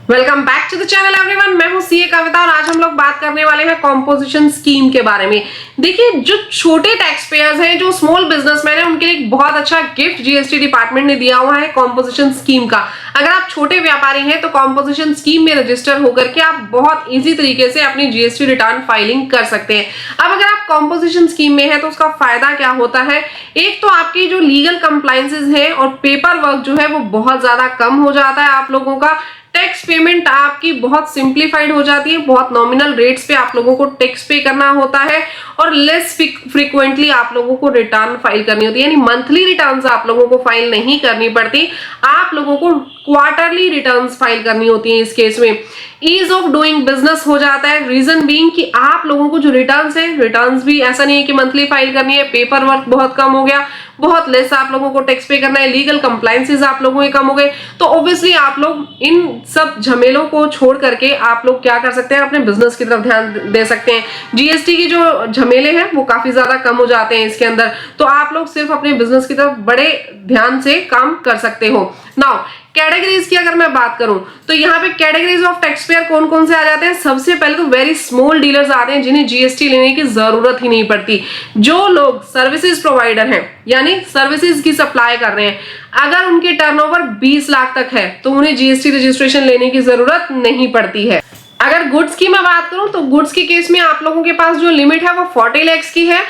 Welcome back to the channel everyone. मैं हूं CA कविता और आज हम लोग बात करने वाले हैं कॉम्पोजिशन स्कीम के बारे में। देखिए, जो छोटे टैक्स पेयर्स हैं, जो स्मॉल बिजनेसमैन हैं, उनके लिए एक बहुत अच्छा गिफ्ट जीएसटी डिपार्टमेंट ने दिया हुआ है कॉम्पोजिशन स्कीम का। अगर आप छोटे व्यापारी हैं तो कॉम्पोजिशन स्कीम में रजिस्टर होकर के आप बहुत इजी तरीके से अपनी जीएसटी रिटर्न फाइलिंग कर सकते हैं। अब अगर आप कॉम्पोजिशन स्कीम में है तो उसका फायदा क्या होता है? एक तो आपकी जो लीगल कंप्लायंसेस है और पेपर वर्क जो है वो बहुत ज्यादा कम हो जाता है। आप लोगों का टैक्स पेमेंट आपकी बहुत सिंप्लीफाइड हो जाती है, बहुत नॉमिनल रेट्स पे आप लोगों को टैक्स पे करना होता है और लेस फ्रीक्वेंटली आप लोगों को रिटर्न फाइल करनी होती है, यानी मंथली रिटर्न्स आप लोगों को फाइल नहीं करनी पड़ती, आप लोगों को क्वार्टरली रिटर्न्स फाइल करनी होती है। इस केस में ईज ऑफ डूइंग बिजनेस हो जाता है। रीजन बीइंग कि आप लोगों को जो रिटर्न्स है, रिटर्न्स भी ऐसा नहीं है कि मंथली फाइल करनी है, पेपर वर्क बहुत कम हो गया, बहुत लेस आप लोगों को टैक्स पे करना है, लीगल कंप्लायंसेस आप लोगों के कम हो गए। तो ऑब्वियसली आप लोग इन सब झमेलों को छोड़ करके आप लोग क्या कर सकते हैं, अपने बिजनेस की तरफ ध्यान दे सकते हैं। जीएसटी की जो झमेले हैं वो काफी ज्यादा कम हो जाते हैं इसके अंदर, तो आप लोग सिर्फ अपने बिजनेस की तरफ बड़े ध्यान से काम कर सकते हो। नाउ कैटेगरीज की अगर मैं बात करूं तो यहाँ पे कैटेगरीज ऑफ टैक्स पेयर कौन कौन से आ जाते हैं? सबसे पहले तो वेरी स्मॉल डीलर्स आते हैं जिन्हें जीएसटी लेने की जरूरत ही नहीं पड़ती। जो लोग सर्विसेज प्रोवाइडर हैं, यानी सर्विसेज की सप्लाई कर रहे हैं, अगर उनके टर्नओवर 20 लाख तक है तो उन्हें जीएसटी रजिस्ट्रेशन लेने की जरूरत नहीं पड़ती है। अगर गुड्स की मैं बात करूं तो गुड्स के केस में आप लोगों के पास जो लिमिट है वो 40 लाख की है।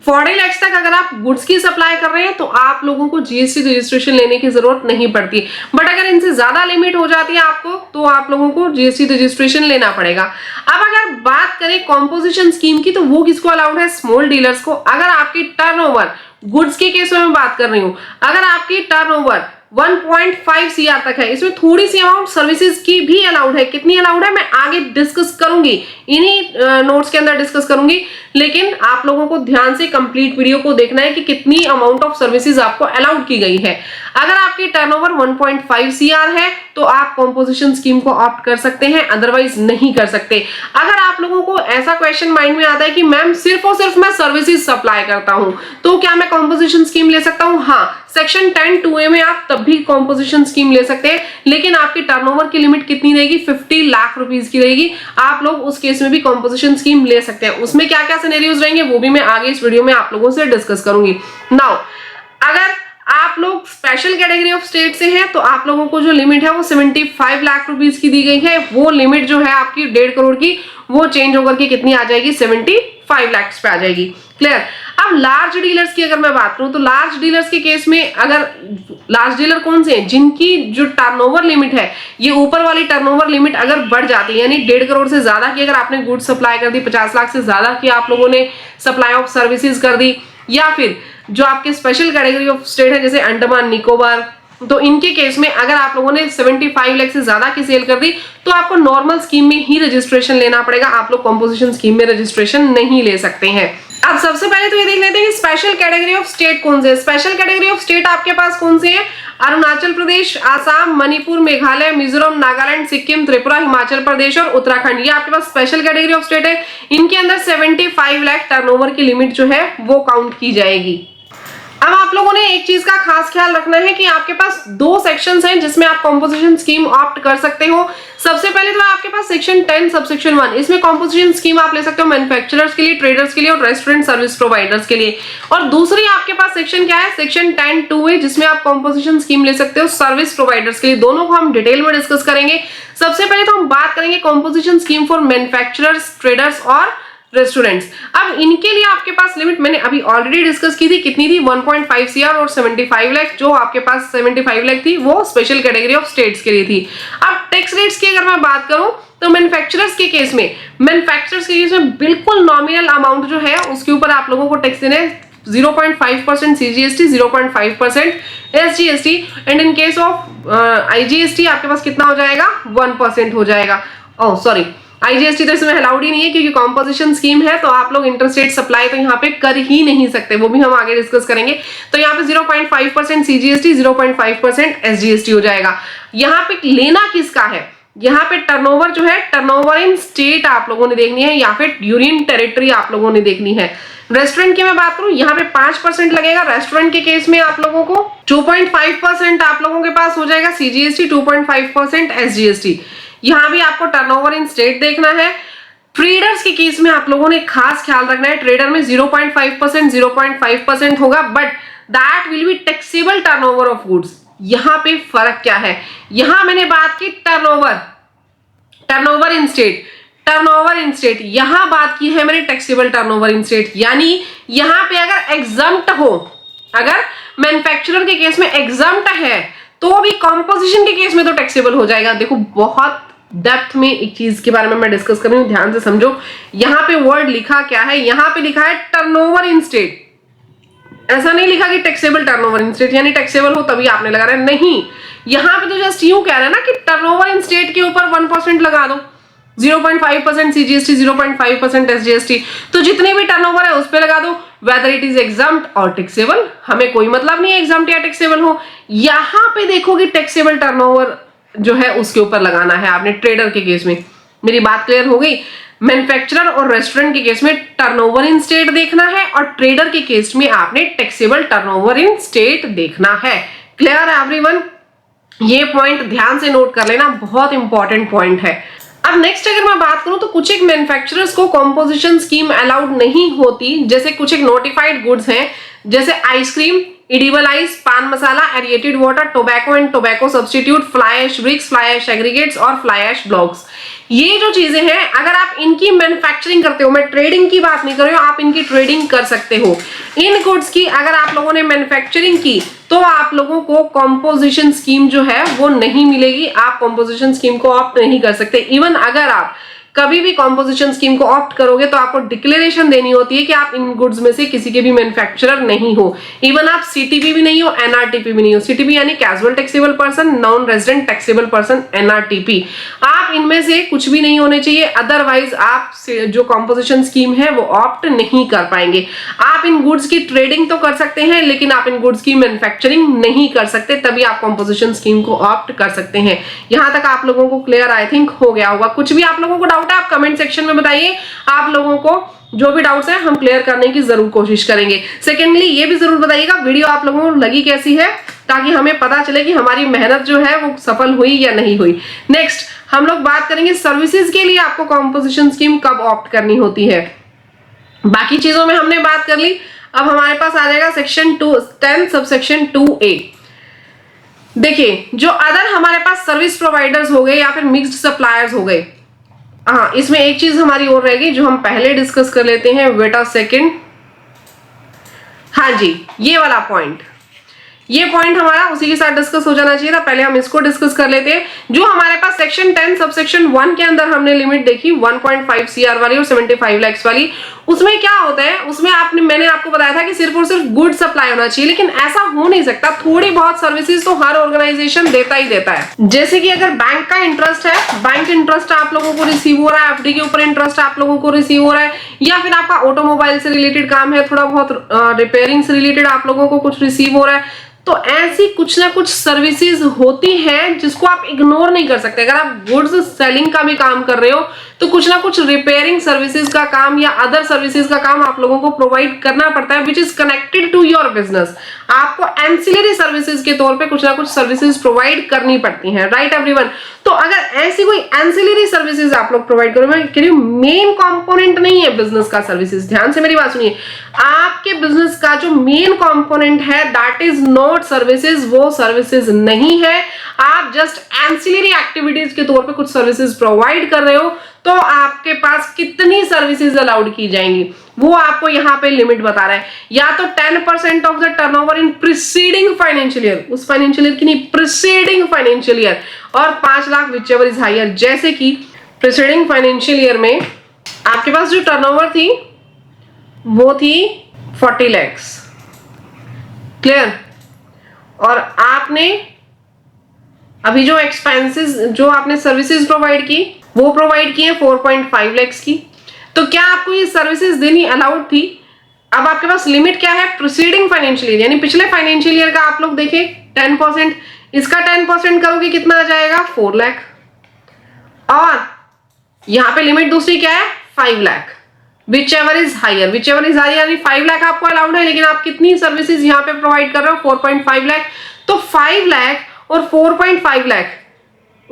40 लाख तक अगर आप गुड्स की सप्लाई कर रहे हैं तो आप लोगों को जीएसटी रजिस्ट्रेशन लेने की जरूरत नहीं पड़ती, बट अगर इनसे ज्यादा लिमिट हो जाती है आपको तो आप लोगों को जीएसटी रजिस्ट्रेशन लेना पड़ेगा। अब अगर बात करें कॉम्पोजिशन स्कीम की तो वो किसको अलाउड है? स्मॉल डीलर्स को। अगर आपकी टर्नओवर, गुड्स के केस में मैं बात कर रही हूं, अगर आपकी टर्नओवर 1.5 सीआर तक है, इसमें थोड़ी सी अमाउंट सर्विसेज की भी अलाउड है। कितनी अलाउड है मैं आगे डिस्कस करूंगी, इन्हीं नोट्स के अंदर डिस्कस करूंगी, लेकिन आप लोगों को ध्यान से कंप्लीट वीडियो को देखना है कि कितनी अमाउंट ऑफ सर्विसेज आपको अलाउड की गई है। अगर आपकी टर्नओवर 1.5 सीआर है तो आप कॉम्पोजिशन स्कीम को ऑप्ट कर सकते हैं, अदरवाइज नहीं कर सकते। अगर आप लोगों को ऐसा क्वेश्चन माइंड में आता है कि मैम सिर्फ और सिर्फ मैं सर्विसेज सप्लाई करता हूं तो क्या मैं कॉम्पोजिशन स्कीम ले सकता हूं? हाँ, सेक्शन 10(2)A में आप तब भी कॉम्पोजिशन स्कीम ले सकते हैं, लेकिन आपकी टर्नओवर की लिमिट कितनी रहेगी? 50 लाख रुपीस की रहेगी। आप लोग उस केस में भी कॉम्पोजिशन स्कीम ले सकते हैं। उसमें क्या क्या सिनेरियोज रहेंगे वो भी मैं आगे इस वीडियो में आप लोगों से डिस्कस करूंगी। नाउ अगर आप लोग स्पेशल कैटेगरी ऑफ स्टेट से हैं तो आप लोगों को जो लिमिट है वो 75 लाख रुपीस की दी गई है। वो लिमिट जो है आपकी 1.5 करोड़ की, वो चेंज होकर के कितनी आ जाएगी? 75 लाख पे आ जाएगी। क्लियर? अब लार्ज डीलर्स की अगर मैं बात करूं तो लार्ज डीलर्स के केस में, अगर लार्ज डीलर कौन से हैं? जिनकी जो टर्नओवर लिमिट है, ये ऊपर वाली टर्नओवर लिमिट अगर बढ़ जाती है, यानी 1.5 करोड़ से ज्यादा की अगर आपने गुड्स सप्लाई कर दी, 50 लाख से ज्यादा की आप लोगों ने सप्लाई ऑफ सर्विसेज कर दी, या फिर जो आपके स्पेशल कैटेगरी ऑफ स्टेट है जैसे अंडमान निकोबार, तो इनके केस में अगर आप लोगों ने 75 लाख से ज्यादा की सेल कर दी तो आपको नॉर्मल स्कीम में ही रजिस्ट्रेशन लेना पड़ेगा। आप लोग कॉम्पोजिशन स्कीम में रजिस्ट्रेशन नहीं ले सकते हैं। अब सबसे पहले तो ये देख लेते हैं कि स्पेशल कैटेगरी ऑफ स्टेट कौन से है। स्पेशल कैटेगरी ऑफ स्टेट आपके पास कौन से हैं? अरुणाचल प्रदेश, आसाम, मणिपुर, मेघालय, मिजोरम, नागालैंड, सिक्किम, त्रिपुरा, हिमाचल प्रदेश और उत्तराखंड, ये आपके पास स्पेशल कैटेगरी ऑफ स्टेट है। इनके अंदर 75 लाख टर्नओवर की लिमिट जो है वो काउंट की जाएगी। अब आप लोगों ने एक चीज का खास ख्याल रखना है कि आपके पास 2 सेक्शंस हैं जिसमें आप कॉम्पोजिशन स्कीम ऑप्ट कर सकते हो। सबसे पहले तो आपके पास सेक्शन 10 सबसेक्शन 1, इसमें कॉम्पोजिशन स्कीम आप ले सकते हो मैन्युफैक्चरर्स के लिए, ट्रेडर्स के लिए और रेस्टोरेंट सर्विस प्रोवाइडर्स के लिए। और दूसरी आपके पास सेक्शन क्या है? सेक्शन 10(2)A, जिसमें आप कॉम्पोजिशन स्कीम ले सकते हो सर्विस प्रोवाइडर्स के लिए। दोनों को हम डिटेल में डिस्कस करेंगे। सबसे पहले तो हम बात करेंगे composition scheme for manufacturers, traders और रेस्टोरेंट्स। अब इनके लिए आपके पास लिमिट मैंने अभी ऑलरेडी डिस्कस की थी, कितनी थी? 1.5 सीआर और 75 लाख। जो आपके पास 75 लाख थी वो स्पेशल कैटेगरी ऑफ स्टेट्स के लिए थी। अब टैक्स रेट्स की अगर मैं बात करूं तो मैन्युफैक्चरर्स के केस में बिल्कुल नॉमिनल अमाउंट जो है उसके ऊपर आप लोगों को टैक्स देना है। 0.5% CGST, 0.5% SGST, and in case of IGST आपके पास कितना हो जाएगा? 1% हो जाएगा। ओह सॉरी, आईजीएसटी तो इसमें अलाउड ही नहीं है क्योंकि कॉम्पोजिशन स्कीम है, तो आप लोग इंटरस्टेट सप्लाई तो यहाँ पे कर ही नहीं सकते, वो भी हम आगे डिस्कस करेंगे। तो यहाँ पे 0.5% सीजीएसटी, 0.5% एसजीएसटी हो जाएगा। यहाँ पे लेना किसका है? यहाँ पे टर्नओवर जो है, टर्नओवर इन स्टेट आप लोगों ने देखनी है या फिर यूनियन टेरिटरी आप लोगों ने देखनी है। रेस्टोरेंट की मैं बात करूं, यहाँ पे 5% लगेगा। रेस्टोरेंट के केस में आप लोगों को 2.5% आप लोगों के पास हो जाएगा सीजीएसटी, 2.5% एसजीएसटी। यहाँ भी आपको टर्नओवर इन स्टेट देखना है। ट्रेडर्स के केस में आप लोगों ने खास ख्याल रखना है, ट्रेडर में 0.5% 0.5% होगा, but that will be taxable turnover of goods. यहां पे फर्क क्या है, यहां मैंने बात की turnover in state, turnover in state, यहां बात की है मैंने टैक्सेबल टर्नओवर इन स्टेट। यानी यहां पे अगर एग्जम्प्ट हो, अगर मैन्युफैक्चरर के केस में एग्जम्प्ट है तो भी कॉम्पोजिशन के केस में तो टैक्सेबल हो जाएगा। देखो बहुत डेप्थ में एक चीज के बारे में मैं डिस्कस कर रही हूं, ध्यान से समझो। यहां पे वर्ड लिखा क्या है, यहां पे लिखा है टर्नओवर इन स्टेट, ऐसा नहीं लिखा कि टैक्सेबल टर्नओवर इन स्टेट यानी टैक्सेबल हो तभी आपने लगा रहा है, नहीं। यहां पे तो जस्ट यूं कह रहा है ना कि टर्नओवर इन स्टेट के ऊपर 1% लगा दो, 0.5% सीजीएसटी, 0.5% एसजीएसटी, तो जितने भी टर्नओवर है उस पे लगा दो, वेदर इट इज एग्जम्प्ट और टैक्सेबल, हमें कोई मतलब नहीं है एग्जम्प्ट या टैक्सेबल हो। यहां पे देखोगे टैक्सेबल टर्नओवर जो है उसके ऊपर लगाना है आपने ट्रेडर के केस में। मेरी बात क्लियर हो गई। मैन्युफैक्चरर और रेस्टोरेंट के केस में टर्नओवर इन स्टेट देखना है और ट्रेडर के केस में आपने टैक्सेबल टर्नओवर इन स्टेट देखना है। क्लियर है एवरीवन? ये पॉइंट ध्यान से नोट कर लेना, बहुत इंपॉर्टेंट पॉइंट है। अब नेक्स्ट अगर मैं बात करूं तो कुछ एक मैन्युफैक्चरर्स को कॉम्पोजिशन स्कीम अलाउड नहीं होती, जैसे कुछ एक नोटिफाइड गुड्स हैं, जैसे ice cream, edible ice, paan masala, aerated water, tobacco and tobacco substitute, fly ash bricks, fly ash aggregates और फ्लाई ऐश ब्लॉक्स। ये जो चीजें हैं अगर आप इनकी मैन्युफैक्चरिंग करते हो, मैं ट्रेडिंग की बात नहीं कर रही हूं, आप इनकी ट्रेडिंग कर सकते हो। इन गुड्स की अगर आप लोगों ने मैन्युफैक्चरिंग की तो आप लोगों को कॉम्पोजिशन स्कीम जो है वो नहीं मिलेगी, आप कॉम्पोजिशन स्कीम को ऑप्ट नहीं कर सकते। इवन अगर आप कभी भी कॉम्पोजिशन स्कीम को ऑप्ट करोगे तो आपको डिक्लेरेशन देनी होती है कि आप इन गुड्स में से किसी के भी मैन्युफैक्चरर नहीं हो। इवन आप सीटीपी भी नहीं हो, एनआरटीपी भी नहीं हो। सीटीपी यानी casual taxable person, non resident taxable person, NRTP, आप इनमें से कुछ भी नहीं होने चाहिए, अदरवाइज आप जो कॉम्पोजिशन स्कीम है वो ऑप्ट नहीं कर पाएंगे। आप इन गुड्स की ट्रेडिंग तो कर सकते हैं लेकिन आप इन गुड्स की मैन्युफैक्चरिंग नहीं कर सकते, तभी आप कॉम्पोजिशन स्कीम को ऑप्ट कर सकते हैं। यहां तक आप लोगों को क्लियर आई थिंक हो गया होगा। कुछ भी आप लोगों को डाउट है आप कमेंट सेक्शन में बताइए, आप लोगों को जो भी डाउट्स है हम क्लियर करने की जरूर कोशिश करेंगे। सेकेंडली ये भी जरूर बताइएगा वीडियो आप लोगों को लगी कैसी है, ताकि हमें पता चले कि हमारी मेहनत जो है वो सफल हुई या नहीं हुई। नेक्स्ट हम लोग बात करेंगे सर्विसेज के लिए आपको कॉम्पोजिशन स्कीम कब ऑप्ट करनी होती है। बाकी चीजों में हमने बात कर ली, अब हमारे पास आ जाएगा सेक्शन 10 सबसेक्शन 2A। देखिए जो अदर हमारे पास सर्विस प्रोवाइडर्स हो गए या फिर मिक्स्ड सप्लायर्स हो गए, हाँ इसमें एक चीज हमारी और रहेगी जो हम पहले डिस्कस कर लेते हैं, वेट अ सेकेंड। हाँ जी ये वाला पॉइंट, ये पॉइंट हमारा उसी के साथ डिस्कस हो जाना चाहिए था, पहले हम इसको डिस्कस कर लेते हैं। जो हमारे पास सेक्शन 10 सबसेक्शन 1 के अंदर हमने लिमिट देखी 1.5 CR वाली और 75 lakhs वाली, उसमें क्या होता है, उसमें मैंने आपको बताया था कि सिर्फ और सिर्फ गुड सप्लाई होना चाहिए, लेकिन ऐसा हो नहीं सकता। थोड़ी बहुत सर्विसेज तो हर ऑर्गेनाइजेशन देता ही देता है। जैसे कि अगर बैंक का इंटरेस्ट है, बैंक इंटरेस्ट आप लोगों को रिसीव हो रहा है, एफडी के ऊपर इंटरेस्ट आप लोगों को रिसीव हो रहा है, या फिर आपका ऑटोमोबाइल से रिलेटेड काम है, थोड़ा बहुत रिपेयरिंग से रिलेटेड आप लोगों को कुछ रिसीव हो रहा है, तो ऐसी कुछ ना कुछ सर्विसेज होती हैं जिसको आप इग्नोर नहीं कर सकते। अगर आप गुड्स सेलिंग का भी काम कर रहे हो तो कुछ ना कुछ रिपेयरिंग सर्विसेज का काम या अदर सर्विसेज का काम आप लोगों को प्रोवाइड करना पड़ता है, which is connected to your business. आपको एंसिलरी सर्विसेज के तौर पे कुछ ना कुछ सर्विसेज प्रोवाइड करनी पड़ती हैं, राइट एवरीवन। तो अगर ऐसी कोई एंसिलरी सर्विसेज आप लोग प्रोवाइड करो, मैं कह रही हूं मेन कंपोनेंट नहीं है बिजनेस का सर्विसेज, ध्यान से मेरी बात सुनिए, आपके बिजनेस का जो मेन कंपोनेंट है दैट इज नॉट सर्विसेज, वो सर्विसेज नहीं है, आप जस्ट एंसिलरी एक्टिविटीज के तौर पे कुछ सर्विसेज प्रोवाइड कर रहे हो, तो आपके पास कितनी सर्विसेज अलाउड की जाएंगी वो आपको यहाँ पे लिमिट बता रहा है। या तो 10% of the turnover in preceding financial year, उस फाइनेंशियल ईयर की नहीं, प्रीसीडिंग फाइनेंशियल ईयर, और 5 लाख विचएवर इज हायर। जैसे कि प्रीसीडिंग फाइनेंशियल ईयर में आपके पास जो टर्नओवर थी वो थी 40 lakhs, क्लियर, और आपने अभी जो एक्सपेंसेस जो आपने सर्विसेज प्रोवाइड की वो प्रोवाइड की है 4.5 lakhs की, तो क्या आपको ये सर्विसेज देनी अलाउड थी? अब आपके पास लिमिट क्या है, प्रीसीडिंग फाइनेंशियल ईयर, यानी पिछले फाइनेंशियल ईयर का आप लोग देखें 10%, इसका 10% करोगे कितना आ जाएगा 4 लाख, और यहां पे लिमिट दूसरी क्या है 5 lakh, which ever is higher, which ever is higher यानी 5 लाख आपको अलाउड है, लेकिन आप कितनी सर्विसेज यहाँ पे प्रोवाइड कर रहे हो 4.5 लाख, तो 5 लाख और 4.5 लाख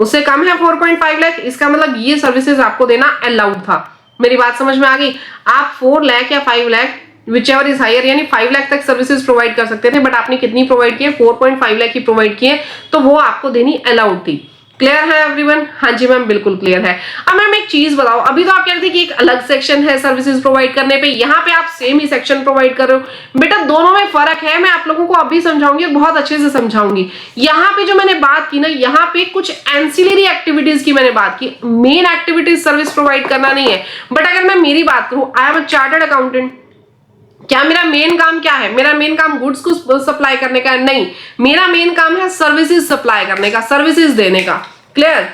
उससे कम है 4.5 लाख, इसका मतलब ये सर्विसेज आपको देना अलाउड था। मेरी बात समझ में आ गई? आप 4 लाख या 5 लाख विचएवर इज हायर, यानी 5 लाख तक सर्विसेज प्रोवाइड कर सकते थे, बट आपने कितनी प्रोवाइड की है? 4.5 लाख की प्रोवाइड की है, तो वो आपको देनी अलाउड थी। क्लियर है एवरीवन? हाँ जी मैम, बिल्कुल क्लियर है। अब मैम एक चीज बताओ, अभी तो आप कह रहे थे कि एक अलग सेक्शन है सर्विसेज प्रोवाइड करने पे, यहाँ पे आप सेम ही सेक्शन प्रोवाइड कर रहे हो। बेटा दोनों में फर्क है, मैं आप लोगों को अभी समझाऊंगी, बहुत अच्छे से समझाऊंगी। यहाँ पे जो मैंने बात की ना, यहाँ पे कुछ एंसिलरी एक्टिविटीज की मैंने बात की, मेन एक्टिविटीज सर्विस प्रोवाइड करना नहीं है। बट अगर मैं मेरी बात करूं, I am a chartered accountant, क्या मेरा मेन काम क्या है? मेरा मेन काम गुड्स को सप्लाई करने का नहीं, मेरा मेन काम है सर्विसेज सप्लाई करने का, सर्विसेज देने का। क्लियर?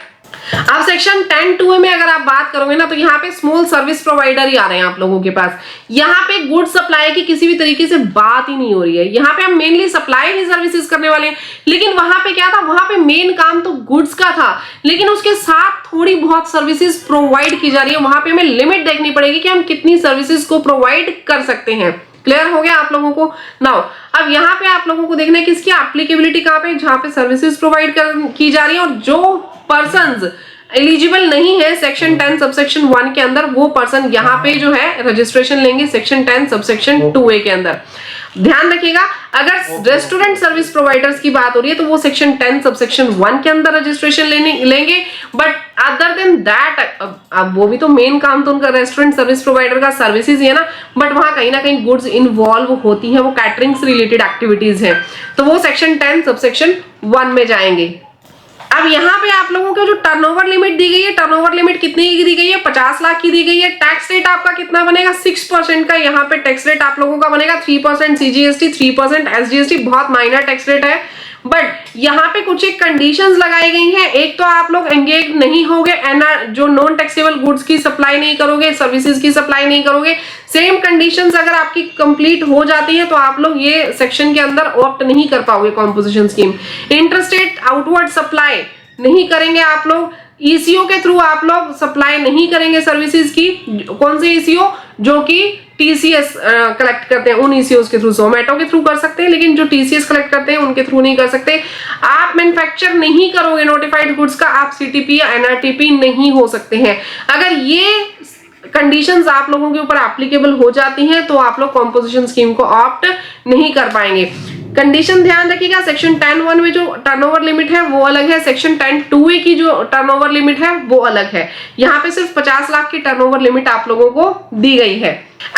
अब सेक्शन 10(2) में अगर आप बात करोगे ना, तो यहाँ पे स्मॉल सर्विस प्रोवाइडर ही आ रहे हैं आप लोगों के पास। यहाँ पे गुड्स सप्लाई की किसी भी तरीके से बात ही नहीं हो रही है। यहाँ पे हम मेनली सप्लाई ही सर्विसेज करने वाले हैं, लेकिन वहां पे क्या था? वहां पे मेन काम तो गुड्स का था, लेकिन उसके साथ थोड़ी बहुत सर्विसेज प्रोवाइड की जा रही है। वहां पे हमें लिमिट देखनी पड़ेगी कि हम कितनी सर्विसेज को प्रोवाइड कर सकते हैं। क्लियर हो गया आप लोगों को? नाउ अब यहाँ पे आप लोगों को देखना है कि इसकी एप्लीकेबिलिटी कहाँ पे, जहां पे सर्विसेज प्रोवाइड की जा रही है, और जो पर्सन्स एलिजिबल नहीं है सेक्शन 10 सबसेक्शन 1 के अंदर, वो पर्सन यहाँ पे जो है रजिस्ट्रेशन लेंगे सेक्शन 10 सबसेक्शन 2A के अंदर। ध्यान रखिएगा, अगर रेस्टोरेंट सर्विस प्रोवाइडर्स की बात हो रही है तो वो सेक्शन 10 सबसेक्शन 1 के अंदर रजिस्ट्रेशन लेंगे। बट अदर देन दैट, अब वो भी तो मेन काम तो उनका रेस्टोरेंट सर्विस प्रोवाइडर का सर्विसेज ही है ना, बट वहां कहीं ना कहीं गुड्स इन्वॉल्व होती हैं, वो कैटरिंग से रिलेटेड एक्टिविटीज हैं, तो वो सेक्शन 10 सबसेक्शन 1 में जाएंगे। अब यहाँ पे आप लोगों को जो टर्नओवर लिमिट दी गई है, टर्नओवर लिमिट कितनी की दी गई है? 50 लाख की दी गई है। टैक्स रेट आपका कितना बनेगा? 6% का यहाँ पे टैक्स रेट आप लोगों का बनेगा। 3% CGST, 3% SGST, बहुत माइनर टैक्स रेट है। बट यहाँ पे कुछ एक कंडीशंस लगाई गई हैं। एक तो आप लोग एंगेज नहीं होगे, जो नॉन टैक्सेबल गुड्स की सप्लाई नहीं करोगे, सर्विसेज की सप्लाई नहीं करोगे। सेम कंडीशंस अगर आपकी कंप्लीट हो जाती है तो आप लोग ये सेक्शन के अंदर ऑप्ट नहीं कर पाओगे composition scheme. Interstate outward supply नहीं करेंगे आप लोग, ईसीओ के थ्रू आप लोग सप्लाई नहीं करेंगे सर्विसेज की। कौन से ईसीओ? जो कि टीसीएस कलेक्ट करते हैं, उन ईसीओ के थ्रू। जोमेटो के थ्रू कर सकते हैं, लेकिन जो टीसीएस कलेक्ट करते हैं उनके थ्रू नहीं कर सकते। आप मैन्युफैक्चर नहीं करोगे नोटिफाइड गुड्स का, आप सीटीपी या एनआरटीपी नहीं हो सकते हैं। अगर ये कंडीशंस आप लोगों के ऊपर एप्लीकेबल हो जाती हैं तो आप लोग कॉम्पोजिशन स्कीम को ऑप्ट नहीं कर पाएंगे। कंडीशन ध्यान रखिएगा, सेक्शन 10(1) में जो टर्नओवर लिमिट है वो अलग है, सेक्शन 10(2)A की जो टर्नओवर लिमिट है वो अलग है। यहाँ पे सिर्फ 50 लाख की टर्नओवर लिमिट आप लोगों को दी गई है।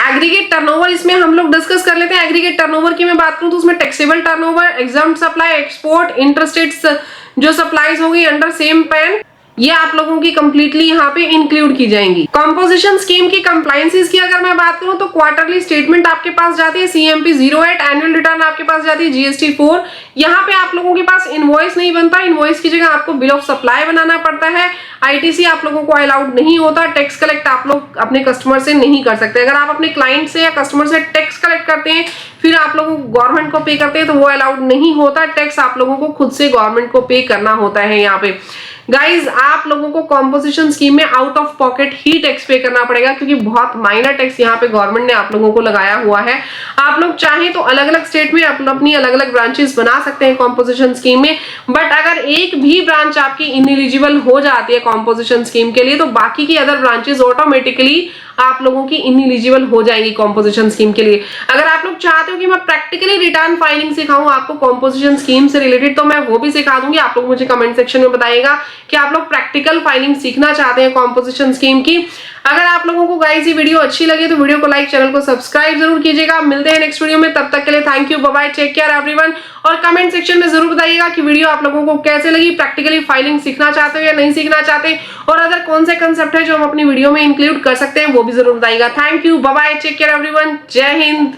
एग्रीगेट टर्नओवर इसमें हम लोग डिस्कस कर लेते हैं। एग्रीगेट टर्नओवर की मैं बात करूं तो उसमें taxable turnover, exempt supply, export, interstate जो सप्लाईज होंगी अंडर सेम पैन, ये आप लोगों की कंप्लीटली यहाँ पे इंक्लूड की जाएंगी। कॉम्पोजिशन स्कीम की कंप्लायंसेस की अगर मैं बात करूं तो क्वार्टरली स्टेटमेंट आपके पास जाती है CMP 08, एनुअल रिटर्न आपके पास जाती है GST 4। यहाँ पे आप लोगों के पास इनवॉइस नहीं बनता, इनवॉइस की जगह आपको बिल ऑफ सप्लाई बनाना पड़ता है। ITC आप लोगों को अलाउड नहीं होता। टैक्स कलेक्ट आप लोग अपने कस्टमर से नहीं कर सकते। अगर आप अपने क्लाइंट से या कस्टमर से टैक्स कलेक्ट करते हैं फिर आप लोगों को गवर्नमेंट को पे करते हैं तो वो अलाउड नहीं होता। टैक्स आप लोगों को खुद से गवर्नमेंट को पे करना होता है। यहाँ पे गाइज आप लोगों को कॉम्पोजिशन स्कीम में out of pocket he tax पे करना पड़ेगा, क्योंकि बहुत माइनर टैक्स यहाँ पे गवर्नमेंट ने आप लोगों को लगाया हुआ है। आप लोग चाहें तो अलग अलग स्टेट में अपनी अलग अलग ब्रांचेस बना सकते हैं कॉम्पोजिशन स्कीम में, बट अगर एक भी ब्रांच आपकी इनएलिजिबल हो जाती है कॉम्पोजिशन स्कीम के लिए तो बाकी की अदर ब्रांचेस ऑटोमेटिकली आप लोगों की इनएलिजिबल हो जाएंगी कॉम्पोजिशन स्कीम के लिए। अगर आप लोग चाहते हो कि मैं प्रैक्टिकली रिटर्न फाइलिंग सिखाऊं आपको कॉम्पोजिशन स्कीम से रिलेटेड तो मैं वो भी सिखा दूंगी। आप लोग मुझे कमेंट सेक्शन में बताइएगा कि आप लोग प्रैक्टिकल फाइलिंग सीखना चाहते हैं कॉम्पोजिशन स्कीम की। अगर आप लोगों को गाइस ये वीडियो अच्छी लगे तो वीडियो को लाइक, चैनल को सब्सक्राइब जरूर कीजिएगा। मिलते हैं नेक्स्ट वीडियो में, तब तक के लिए thank you, bye bye, take care everyone. और कमेंट सेक्शन में जरूर बताइएगा कि वीडियो आप लोगों को कैसे लगी, प्रैक्टिकली फाइलिंग सीखना चाहते हो या नहीं सीखना चाहते, और अदर कौन से कंसेप्ट है जो हम अपनी वीडियो में इंक्लूड कर सकते हैं वो भी जरूर बताइएगा। Thank you, bye bye, take care everyone, जय हिंद।